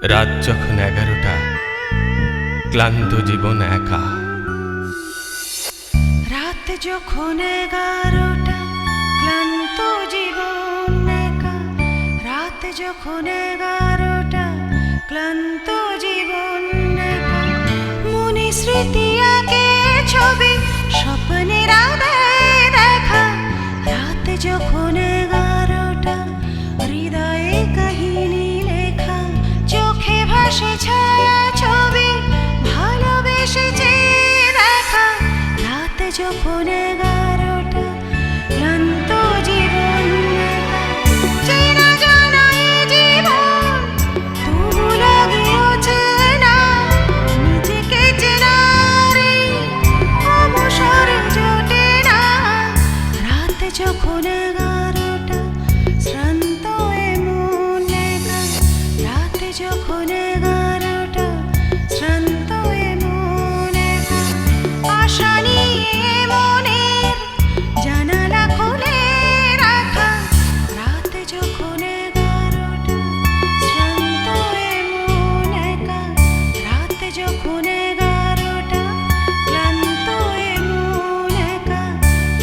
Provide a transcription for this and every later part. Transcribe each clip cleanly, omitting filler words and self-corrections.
রাত যখন 11টা, ক্লান্ত জীবন একা। রাত যখন 11টা, ক্লান্ত জীবন একা। রাত যখন 11টা, ক্লান্ত জীবন একা। মনে স্মৃতি আঁকে ছবি, স্বপ্নের আধারে দেখা। রাত যখন 11টা, হৃদয়ে কাহিনী লেখা। চোখে ভাসে ছায়া ছবি, ভালোবেসেছে দেখা। রাত যখন 11টা, ক্লান্ত জীবন একা। চেনা জানা এ জীবন, তবু লাগে অচেনা। নিজেকে চেনার এই অবসর জোটে না। রাত যখন 11টা, শ্রান্ত এ মন একা। রাত যখন 11টা, শ্রান্ত এ মন একা। আশা নিয়ে মনের জানালা খুলে রাখা। রাত যখন 11টা, শ্রান্ত এ মন একা। রাত যখন 11টা, ক্লান্ত এ মন একা।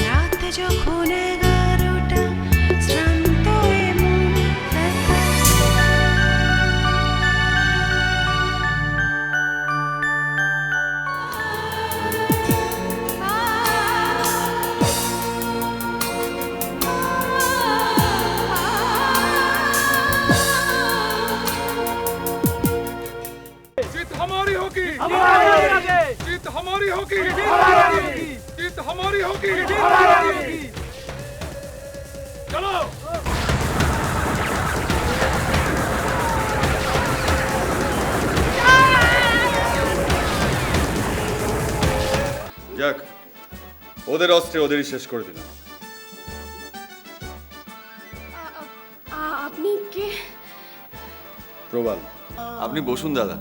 রাত যখন 11টা, শ্রান্ত এ মন একা। जीत हमारी होगी, जीत हमारी होगी, जीत हमारी होगी। चलो যাক, ওদের অস্ত্রে ওদেরই শেষ করে দিলাম। আপনি কে? প্রবাল, আপনি বসুন দাদা,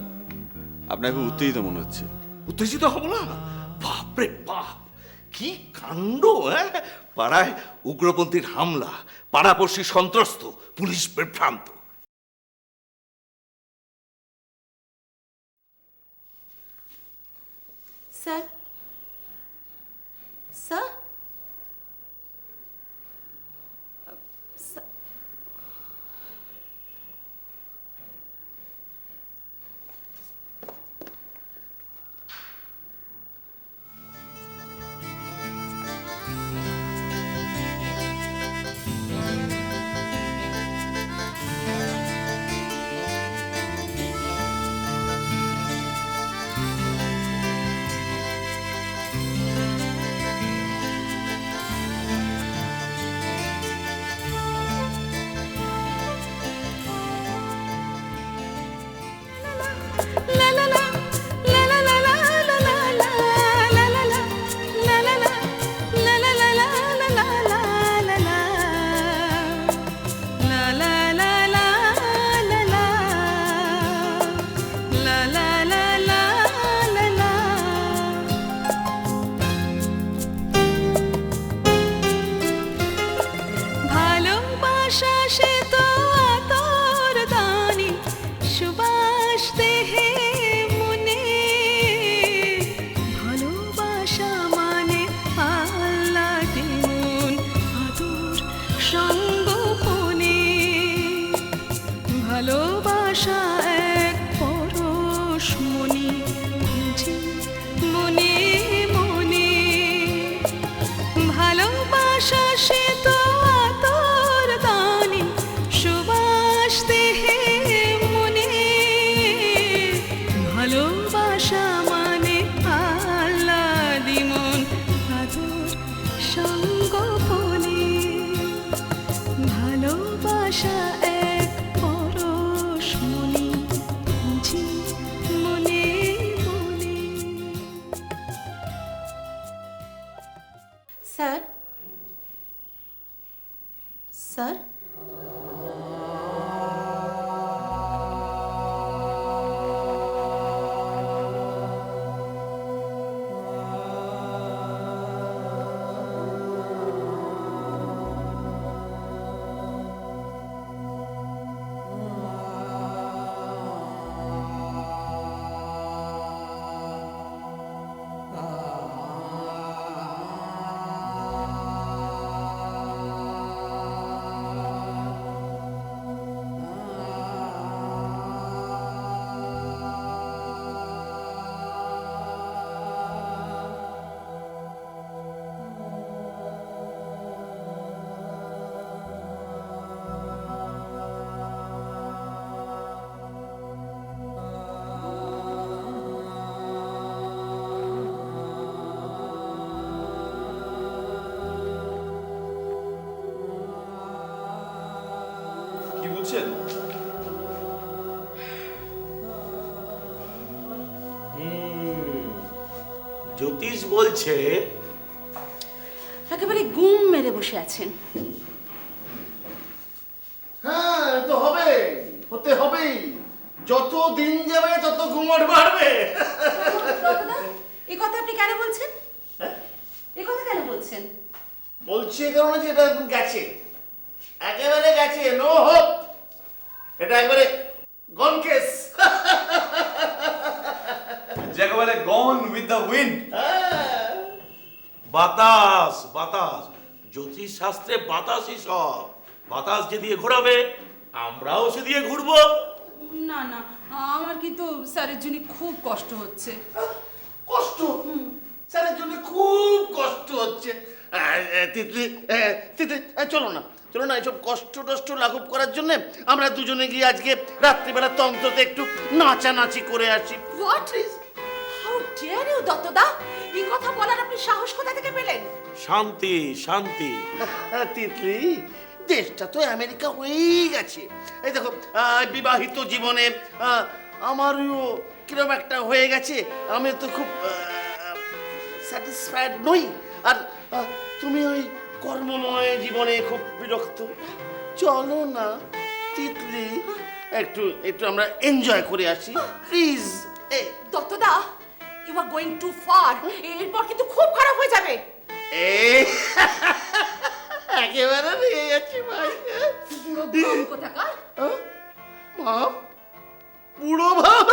আপনাকে উত্তেজিত মনে হচ্ছে। উত্তেজিত হব না? বাপরে বাপ, কি কাণ্ড! পাড়ায় উগ্রপন্থীর হামলা, পাড়াপড়শি সন্ত্রস্ত, পুলিশ বিভ্রান্ত। স্যার, স্যার, লা লা লা, লা লা লা লা, লা লা লা, লা লা লা, লা লা লা, লা লা লা, লা লা লা, লা লা লা, লা লা লা, লা লা লা, লা লা লা, লা লা। ভালোবাসা সে তো আতর দানি, সুবাস দেহে মনে। ভালোবাসা মানে আহ্লাদে মন, আদর সঙ্গোপনে। ভালোবাসা এক পরশমণি, খুঁজি মনে মনে। ভালোবাসা সে তো আতর দানি, সুবাস দেহে মনে। ভালোবাসা মানে আহ্লাদি মন, আদর সঙ্গোপনে। ভালোবাসা এক পরশমণি, খুঁজি মনে মনে। স্যার, স্যার, বলছেন? জ্যোতিষ বলছে একেবারে গুম মেরে বসে আছেন। হ্যাঁ তো হবে, হতে হবেই। যত দিন যাবে তত ঘুমট বাড়বে। দাদা, এই কথা আপনি কেন বলছেন? এই কথা কেন বলছেন? বলছি এই কারণে যে এটা এখন গেছে, একেবারে গেছে, নো হোপ। এটা একবারে গন কেস। একেবারে গন উইথ দ্য উইন্ড। বাতাস বাতাস, জ্যোতিষ শাস্ত্রে বাতাসই সব। বাতাস যে দিয়ে ঘোরাবে আমরাও সে দিয়ে ঘুরবো। না না, আমার কিন্তু স্যারের জন্য খুব কষ্ট হচ্ছে। কষ্ট? স্যারের জন্য খুব কষ্ট হচ্ছে। তিতলি, তিতলি, চলো না, চলো না, এসব কষ্ট টষ্ট লাঘব করার জন্য আমরা দুজনে গিয়ে আজকে রাত্রিবেলা তন্ত্রতে একটু নাচানাচি করে আসি। What is, how dare you দত্তদা, এই কথা বলার আপনি সাহস কোথা থেকে পেলেন? শান্তি শান্তি। তিতলি, দেশটা তো আমেরিকা হয়েই গেছে। এই দেখো, বিবাহিত জীবনে আমারও কিরম একটা হয়ে গেছে। আমি তো খুব স্যাটিসফাইড নই। আর তুমি ওই কর্মময় জীবনে খুব বিরক্ত। চলো না তিতলি, একটু একটু আমরা এনজয় করে আসি প্লিজ। দত্তদা, you are going too far. এরপর কিন্তু খুব খারাপ হয়ে যাবে। একেবারে নিয়ে যাচ্ছি ভাই। কোথাকার ভাব, বুড়ো ভাব,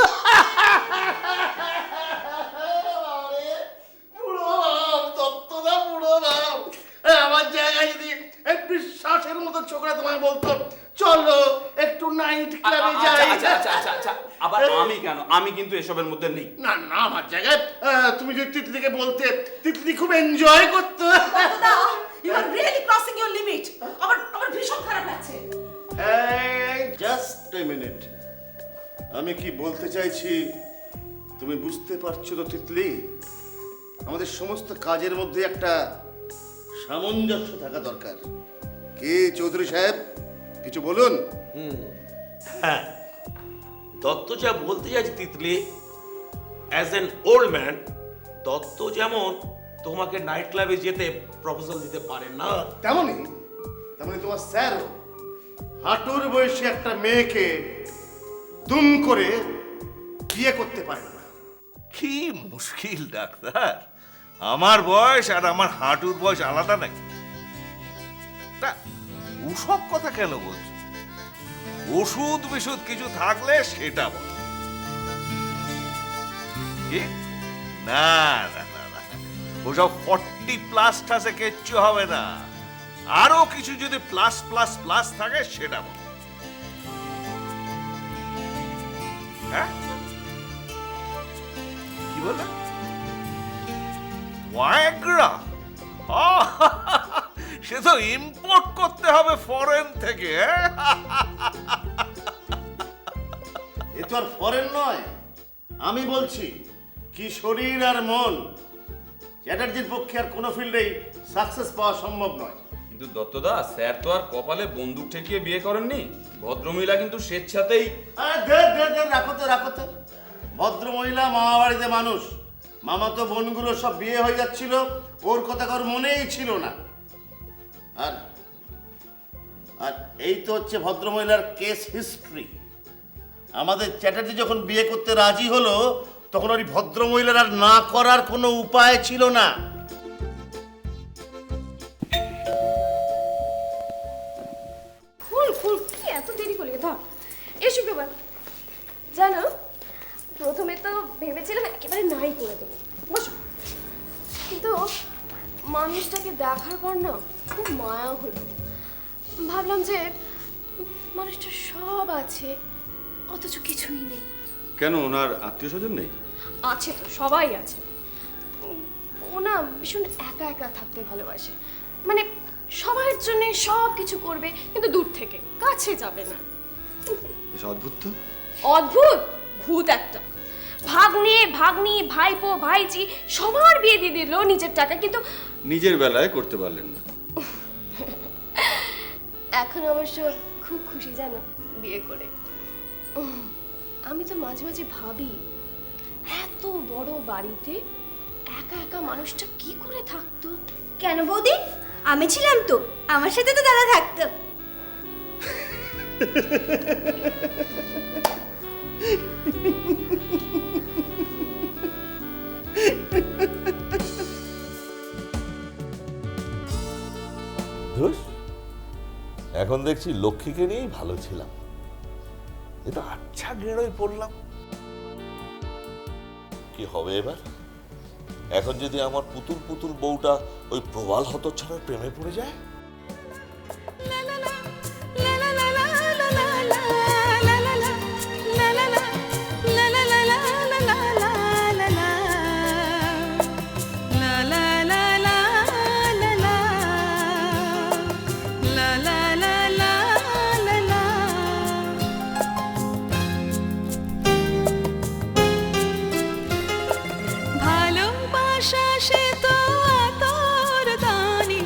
বুড়ো ভাব, দত্তদা বুড়ো ভাব। আমার জায়গায় যদি এই বিশ্বাসের মতো ছোকরা তোমায় বলতো চলো একটু নাইট ক্লাবে যাই। আবার আমি কেন? আমি কিন্তু এসবের মধ্যে নেই। না না, আমার জায়গায় তুমি যদি তিতলিকে বলতে, তিতলি খুব এনজয় করতো। দত্তদা, you are really crossing your limit. আমার ভীষণ খারাপ লাগছে। জাস্ট এ মিনিট, আমি কি বলতে চাইছি তুমি বুঝতে পারছো তো তিতলি? আমাদের সমস্ত কাজের মধ্যে একটা সামঞ্জস্য থাকা দরকার। কি চৌধুরী সাহেব, কিছু বলুন। হ্যাঁ, দত্ত যা বলতে চাইছে Titli, as an old man, Dutta যেমন তোমাকে নাইট ক্লাবে যেতে প্রপোজাল দিতে পারে না, তেমনই তেমনই তোমার স্যারও হাঁটুর বয়সী একটা মেয়েকে দুম করে বিয়ে করতে পারে না। কি মুশকিল ডাক্তার, আমার বয়স আর আমার হাঁটুর বয়স আলাদা নাকি? তা ওসব কথা কেন বলছো? ওষুধ বিশুধ কিছু থাকলে সেটা বল। কি? না না না না, ওসব 40+ টাসে কিচ্ছু হবে না। আরো কিছু যদি প্লাস প্লাস প্লাস থাকে সেটা বল। হ্যাঁ, কি বলে? ভায়াগ্রা? সে তো ইম্পোর্ট করতে হবে ফরেন থেকে। এ তো আর ফরেন নয়, আমি বলছি কি শরীর আর মন। চ্যাটার্জির পক্ষে আর কোনো ফিল্ডেই সাকসেস পাওয়া সম্ভব নয়। কিন্তু দত্তদা, স্যার তো আর কপালে বন্দুক ঠেকিয়ে বিয়ে করেননি। ভদ্রমহিলা কিন্তু স্বেচ্ছাতেই। রাখো তো রাখো তো। ভদ্র মহিলা, মামা বাড়িতে মানুষ, মামা তো বোনগুলো সব বিয়ে হয়ে যাচ্ছিল, ওর কথা কারোর মনেই ছিল না। আর আর এই তো হচ্ছে ভদ্রমহিলার কেস হিস্ট্রি। আমাদের চ্যাটার্জি যখন বিয়ে করতে রাজি হলো তখন ওই ভদ্রমহিলার আর না করার কোনো উপায় ছিল না। ফুল ফুল কি এত দেরি করলি? ধর এসো কেবল। জানো, প্রথমে তো ভেবেছিলাম একেবারে নাই করে দেবো, বসো। কিন্তু মানুষটাকে দেখার পর না খুব মায়া হলো। ভাবলাম যে মানুষটা সব আছে অথচ কিছুই নেই। কেন, ওনার আত্মীয় স্বজন নেই? আছে তো, সবাই আছে। ও না ভীষণ একা একা থাকতে ভালোবাসে। মানে সবার জন্য সব কিছু করবে কিন্তু দূর থেকে, কাছে যাবে না। বেশ অদ্ভুত তো। অদ্ভুত? ভূত একটা। ভাগ্নি ভাইপো ভাইজি সবার বিয়ে দিয়ে দিল নিজের টাকা, কিন্তু নিজের বেলায় করতে পারলেন না। এখন অবশ্য খুব খুশি জানো, বিয়ে করে। আমি তো মাঝে মাঝে ভাবি এত বড় বাড়িতে একা একা মানুষটা কি করে থাকতো। কেন বৌদি, আমি ছিলাম তো, আমার সাথে তো দাদা থাকতো। ধুস, এখন দেখছি লক্ষ্মীকে নিয়েই ভালো ছিলাম, এ তো আচ্ছা গেড়োয় পড়লাম। কি হবে এবার? এখন যদি আমার পুতুল পুতুল বউটা ওই প্রবাল হতচ্ছাড়ার প্রেমে পড়ে যায়? ভালোবাসা সে তো আতর দানি,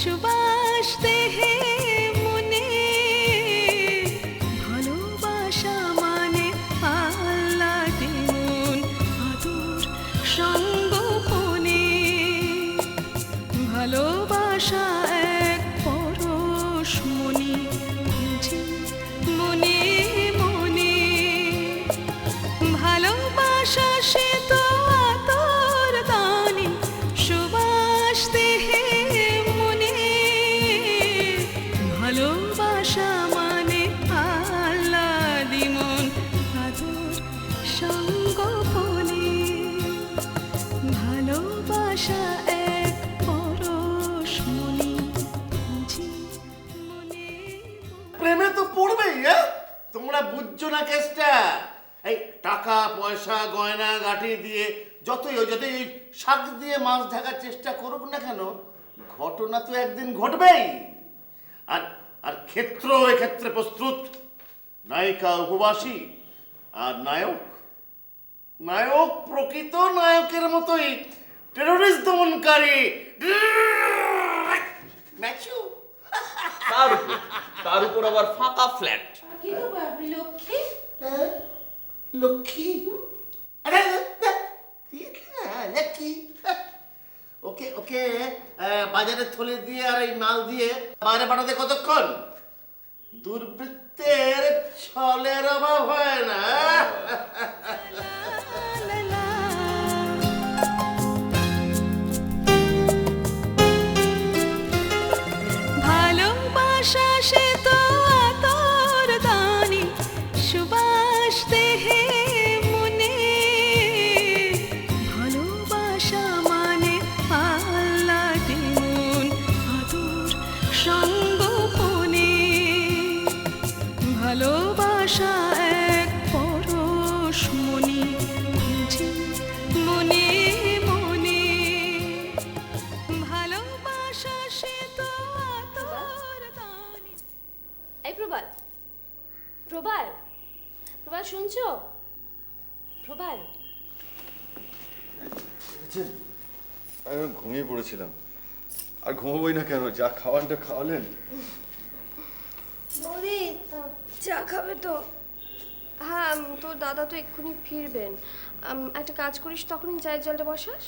সুবাস দেহে মনে। ভালোবাসা মানে আহ্লাদে মন, আদর সঙ্গোপনে। ভালোবাসা এক পরশমণি, খুঁজি মনে মনে। ভালোবাসা সে তো আতর দানি, সুবাস দেহে মনে। ভালোবাসা মানে আহ্লাদি মন, আদর সঙ্গোপনে। ভালোবাসা এক পরশমণি, খুঁজি মনে। প্রেমে তো পড়বেই, হ্যাঁ? তোমরা বুঝছো না কেসটা। এই টাকা পয়সা গয়না গাঁটি দিয়ে যতই শাক দিয়ে মাছ ঢাকার চেষ্টা করুক না কেন, ঘটনা তো একদিন ঘটবেই। আর আর ক্ষেত্র এক্ষেত্রে প্রস্তুত। নায়িকা উপবাসী আর নায়ক প্রকৃত নায়কের মতোই টেররিস্ট দমনকারী। ম্যাচু তার উপর আবার ফাঁকা ফ্ল্যাট। লক্ষ্মী, লক্ষ্মী, আরে লক্ষ্মী, ওকে ওকে বাজারে থলে দিয়ে আর এই মাল দিয়ে বাইরে পাঠাতে কতক্ষণ? দুর্বৃত্তের ছলের অভাব হয় না। ভালোবাসা সে তো আতর দানি, সুবাস দেহে মনে। ভালোবাসা মানে আহ্লাদে মন, আদর সঙ্গোপনে। ভালোবাসা এক পরশমণি, খুঁজি মনে মনে। ভালোবাসা সে তো আতর দানি। এই প্রবাল, প্রবাল, প্রবাল শুনছো? প্রবাল, আমি ঘুমিয়ে পড়েছিলাম, আর ঘুমাবোই না কেন? যা খাওয়ানটা খাওয়ালেন। বৌদি চা খাবে তো? হ্যাঁ তোর দাদা তো এক্ষুনি ফিরবেন। একটা কাজ করিস, তখনই চায়ের জলটা বসাস।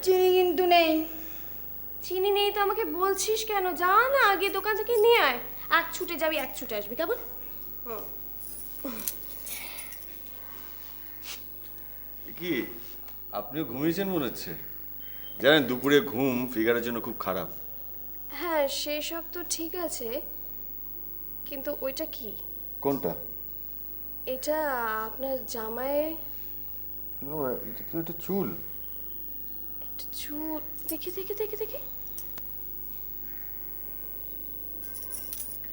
চিনি কিন্তু নেই। চিনি নেই তো আমাকে বলছিস কেন? যা না আগে দোকান থেকে নিয়ে আয়। এক ছুটে যাবি, এক ছুটে আসবি, কেমন? কি আপনিও ঘুমিয়েছেন মনে হচ্ছে? জানেন দুপুরে ঘুম ফিগারের জন্য খুব খারাপ। হ্যাঁ সেসব তো ঠিক আছে, কিন্তু ওইটা কি? কোনটা? এটা আপনার জামায় এটা তো একটা চুল। একটা চুল, দেখি দেখি দেখি দেখি।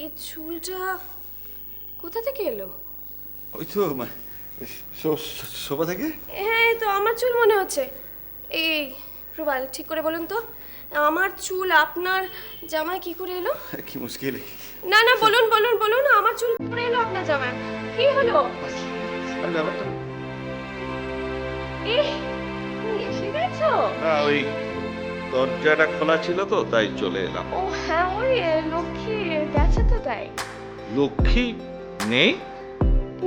এই চুলটা কোথা থেকে এলো? ওই তো শোভা থেকে। হ্যাঁ এই তো আমার চুল মনে হচ্ছে। এই প্রবাল ঠিক করে বলুন তো, আমার চুল আপনার জামায় কি করে এলো? কি মুশকিল। না না বলুন বলুন বলুন, আমার চুল কি করে এলো আপনার জামায়? কি হলো? আর ব্যাপারটা তুমি এসে গেছো? না, ওই দরজাটা খোলা ছিল তো তাই চলে এলাম। ও হ্যাঁ, ওই লক্ষ্মী গেছে তো তাই। লক্ষ্মী নেই?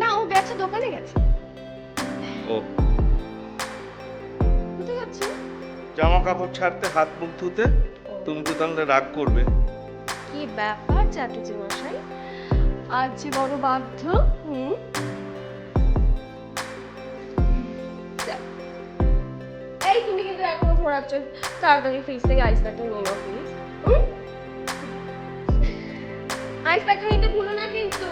না, ও গেছে, দোকানে গেছে। ও কোথায় যাচ্ছে? জামা কাপড় ছাড়তে, হাত মুখ ধুতে। তুমি তো তাহলে রাগ করবে। কি ব্যাপার চাটুজি মশাই, আজ যে বড় বাধ্য? যাক। এই তুমি কিন্তু এখনো ঘোরাচ্ছ, তাড়াতাড়ি ফ্রিজ থেকে আইস প্যাকটা নিয়ে নাও প্লিজ। আইস প্যাকটা নিতে ভুলো না কিন্তু।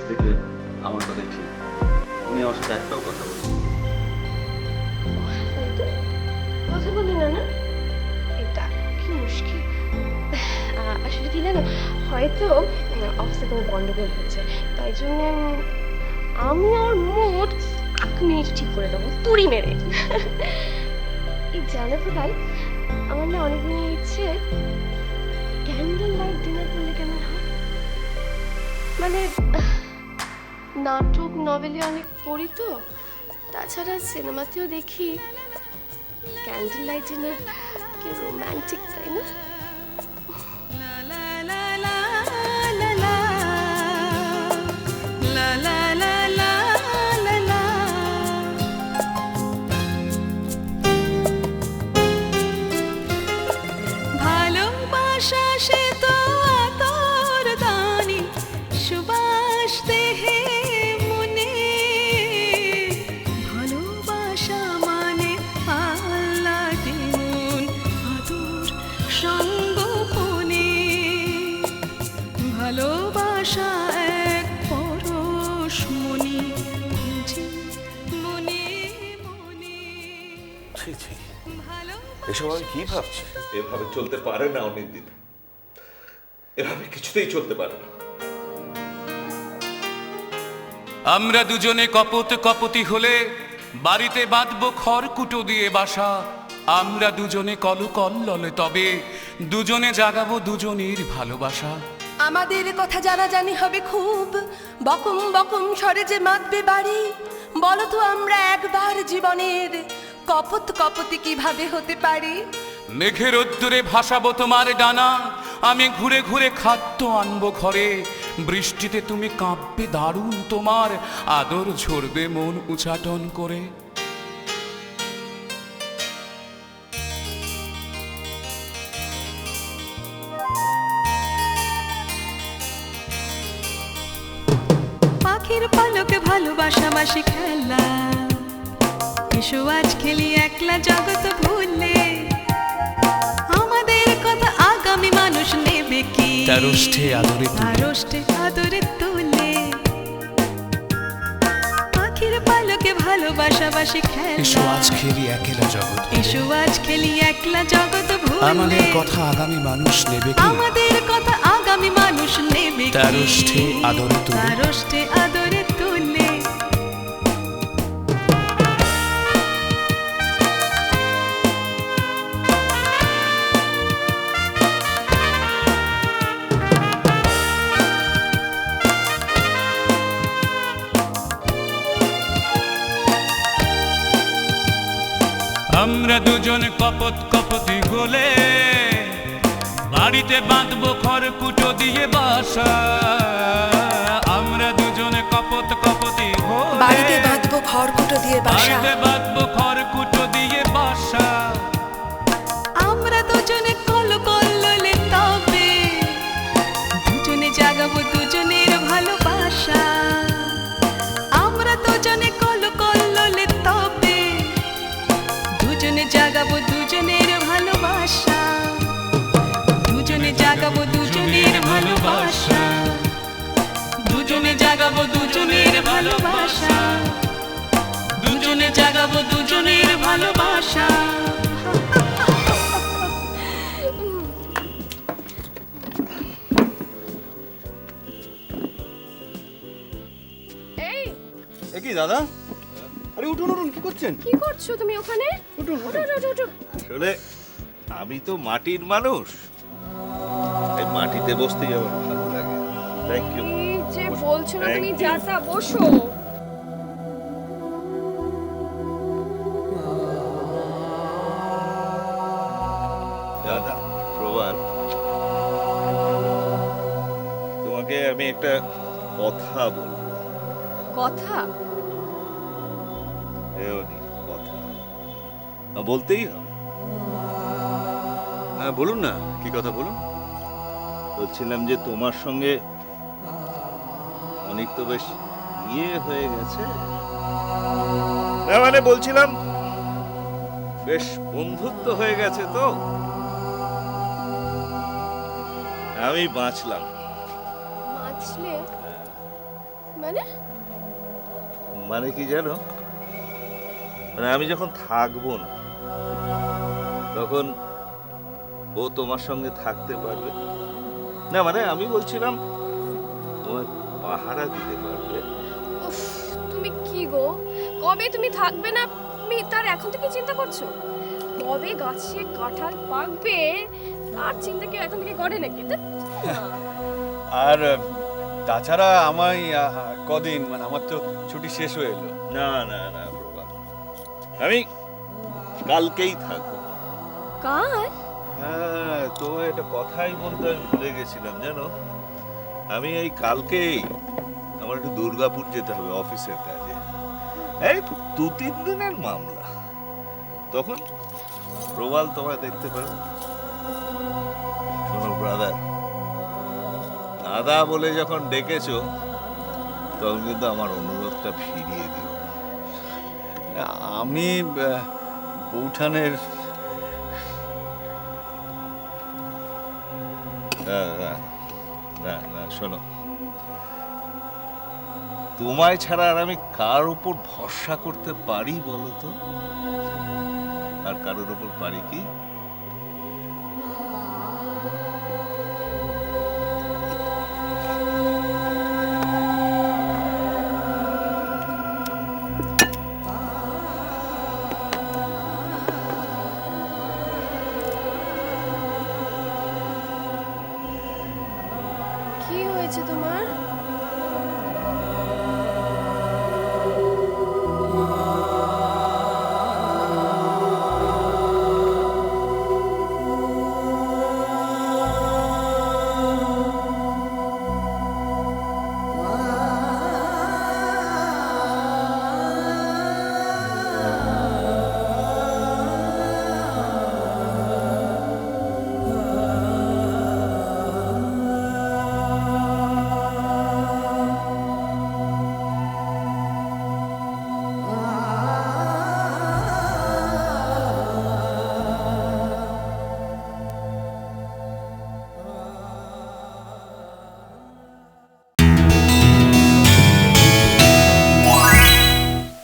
দেখলে আমার কথাই ঠিক, উনি আমার সাথে একটাও কথা বলছেন। কথা বলি না, না এটা কি মুশকিল। আসলে কি জানো, হয়তো অফিসে কোনো গন্ডগোল হয়েছে, তাই জন্য আমি আর মোট 1 মিনিট ঠিক করে দেবো তুড়ি মেরে। এই জানো তো ভাই, আমার না অনেক দিনের ইচ্ছে ক্যান্ডেল লাইট ডিনার করলে কেমন হয়। মানে নাটক নভেলে অনেক পড়ি তো, তাছাড়া সিনেমাতেও দেখি ক্যান্ডেল লাইট ডিনার কি রোমান্টিক, তাই না? ভালোবাসা সে তো আতর দানি, সুবাস দেহে মনে। ভালোবাসা মানে পাল্লাতে মন, আদর সঙ্গোপনে। ভালোবাসা এক পরশমণি, খুঁজে মনে মনে। ছি ছি, ভালোবাসা এসব আমি কি ভাবছি? এভাবে চলতে পারে না অনিন্দিত, এভাবে কিছুতেই চলতে পারে না। আমরা দুজনে কপত কপতি হলে বাড়িতে বাঁধবো খড়কুটো দিয়ে বাসা। আমরা দুজনে কলকল্ললে তবে দুজনে জাগাবো দুজনের ভালোবাসা। আমাদের কথা জানাজানি হবে খুব, বকম বকম স্বরে যে মাতবে বাড়ি। বলো তো আমরা একবার জীবনের কপত কপতি কিভাবে হতে পারি? মেঘের রোদ্দুরে ভাসাবো তোমার ডানা, আমি ঘুরে ঘুরে খাদ্য আনবো ঘরে। বৃষ্টিতে তুমি কাঁপবে দারুণ, তোমার আদর ঝরবে মন উচাটন করে। পাখির পালকে ভালোবাসাবাসি খেলা, এসো আজ খেলি একলা জগৎ ভুলে। আমাদের কথা আগামী মানুষ নেবে কি? তারষ্ঠে আদরে তুলে। তারষ্ঠে আদরে তুলে। পাখির পালকে ভালোবাসাবাসি এসো খেলা, আজ খেলি একলা জগৎ ভুলে। এসো আজ খেলি একলা জগৎ ভুলে। আমাদের কথা আগামী মানুষ নেবে কি? আমাদের কথা আগামী মানুষ নেবে কি? তারষ্ঠে আদরে তুলে। তারষ্ঠে আদরে তুলে। আমরা দুজন কপত কপতি গোলে বাড়িতে বাঁধবো খড়কুটো দিয়ে বাসা। আমরা দুজনে কপত কপতি গোলে বাড়িতে বাঁধবো খড়কুটো দিয়ে বাসা। বাড়িতে বাঁধবো খড়কুটো দিয়ে বাসা। আমরা দুজনে কলকল্লোলে তবে দুজনে জাগাবো দুজনের ভালোবাসা। আমরা দুজনে কলকল্লোলে তবে দুজনে জাগাবো দুজনের ভালোবাসা। দুজনে জাগাবো দুজনের ভালোবাসা। দুজনে জাগাবো দুজনের ভালোবাসা। দুজনে জাগাবো দুজনের ভালোবাসা। এই কি দাদা? আরে উঠুন উঠুন, কি করছেন? কি করছো তুমি ওখানে? উঠো উঠো উঠো। আসলে আমি তো মাটির মানুষ, এই মাটিতে বসতে আমার ভালো লাগে। Thank you. এই যে বলছো না তুমি, Thank you. যা তা বসো। দাদা প্রবাদ, তোমাকে আমি একটা কথা বলবো। কথা? এমনি কথা বলতেই হবে। হ্যাঁ বলুন না, কি কথা বলুন। বলছিলাম যে তোমার সঙ্গে অনেক তো বেশ ইয়ে হয়ে গেছে। না মানে বলছিলাম বেশ বন্ধুত্ব হয়ে গেছে তো, আমি বাঁচলাম। বাঁচলে মানে? মানে কি জানো, মানে আমি যখন থাকবো না তখন ও তোমার সঙ্গে থাকতে পারবে না। মানে আমি বলছিলাম তোমার পাহারা দিতে পারবে। উফ, তুমি কি গো, কবে তুমি থাকবে না তুমি তার এখন থেকে চিন্তা করছো? কবে গাছে কাঁঠাল পাকবে তার চিন্তা কি এখন থেকে করে নাকি? আর তাছাড়া আমায় কদিন, মানে আমার তো ছুটি শেষ হয়ে এলো। না না না প্রভা, আমি কালকেই থাকবো। কাল? হ্যাঁ, তোমায় একটা কথাই বলতে আমি ভুলে গেছিলাম জানো। আমি এই কালকেই আমার একটু দুর্গাপুর যেতে হবে অফিসের কাজে। এই 2-3 দিনের মামলা, তখন প্রবাল তোমায় দেখতে পারো। শোনো ব্রাদার, দাদা বলে যখন ডেকেছো তখন কিন্তু আমার অনুরোধটা ফিরিয়ে দিও। আমি বৌঠানের না না না না, শোনো, তোমায় ছাড়া আর আমি কার উপর ভরসা করতে পারি বলো তো? আর কারোর উপর পারি কি? কি হয়েছে তোমার?